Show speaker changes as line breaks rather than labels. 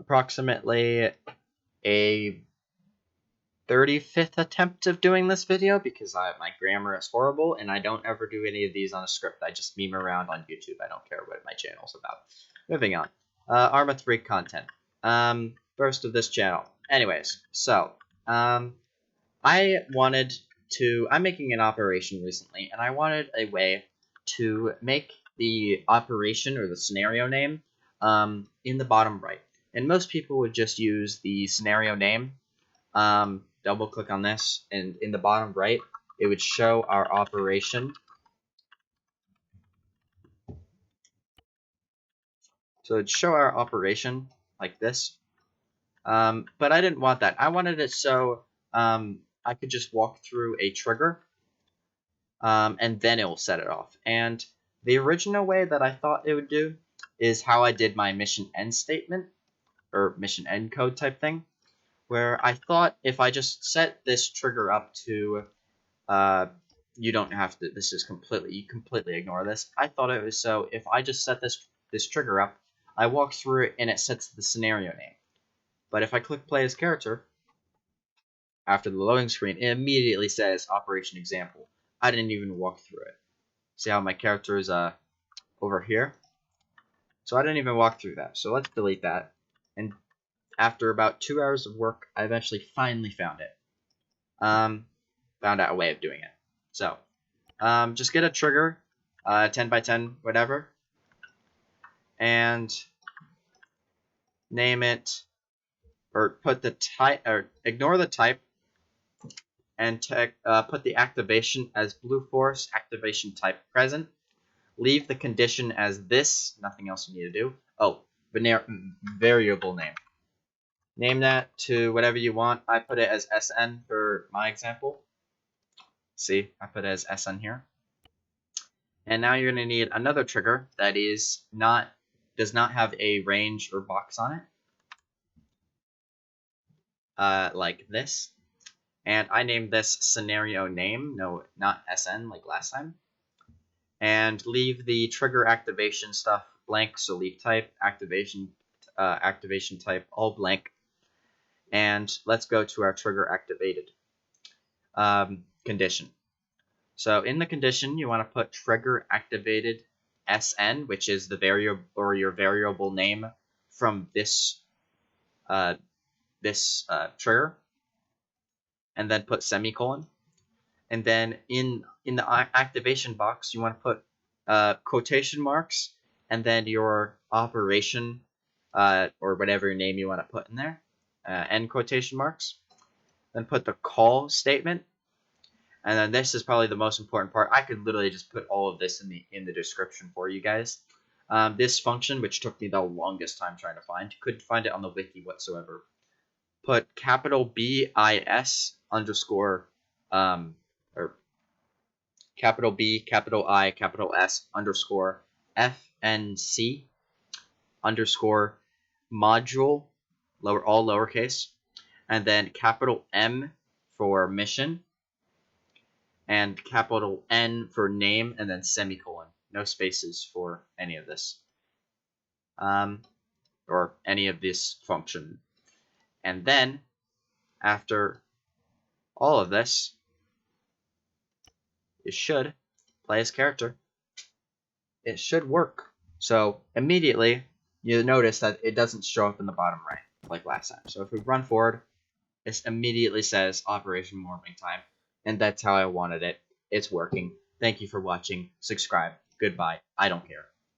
approximately a 35th attempt of doing this video because my grammar is horrible and I don't ever do any of these on a script. I just meme around on YouTube. I don't care what my channel's about. Moving on. Arma 3 content. First of this channel. Anyways, so, I'm making an operation recently, and I wanted a way to make the operation or the scenario name in the bottom right. And most people would just use the scenario name, double click on this, and in the bottom right, it would show our operation. So it'd show our operation like this. But I didn't want that. I wanted it so I could just walk through a trigger, and then it will set it off. And the original way that I thought it would do is how I did my mission end statement, or mission end code type thing, where I thought if I just set this trigger up to, you don't have to, you completely ignore this. I thought it was so if I just set this trigger up, I walk through it and it sets the scenario name. But if I click play as character, after the loading screen, it immediately says Operation Example. I didn't even walk through it. See how my character is over here? So I didn't even walk through that. So let's delete that. And after about 2 hours of work, I eventually finally found it. Found out a way of doing it. So, just get a trigger, 10 by 10, whatever, and name it, or put the type, or ignore the type, and put the activation as blue force, activation type present. Leave the condition as this, nothing else you need to do. Oh, variable name. Name that to whatever you want. I put it as SN for my example. See, I put it as SN here. And now you're going to need another trigger that does not have a range or box on it. Like this. And I named this scenario name, no, not SN like last time. And leave the trigger activation stuff blank, so leave type, activation type, all blank. And let's go to our trigger activated condition. So in the condition, you want to put trigger activated SN, which is the variable or your variable name from this trigger, and then put semicolon. And then in the activation box, you want to put quotation marks, and then your operation or whatever name you want to put in there, end quotation marks. Then put the call statement. And then this is probably the most important part. I could literally just put all of this in the description for you guys. This function, which took me the longest time trying to find, couldn't find it on the wiki whatsoever. Put capital BIS underscore, or capital B, capital I, capital S underscore FNC underscore module, all lowercase, and then capital M for mission, and capital N for name, and then semicolon. No spaces for any of this. Or any of this function. And then, after all of this, it should play as character. It should work. So, immediately, you notice that it doesn't show up in the bottom right, like last time. So if we run forward, it immediately says Operation Morning Time. And that's how I wanted it. It's working. Thank you for watching. Subscribe. Goodbye. I don't care.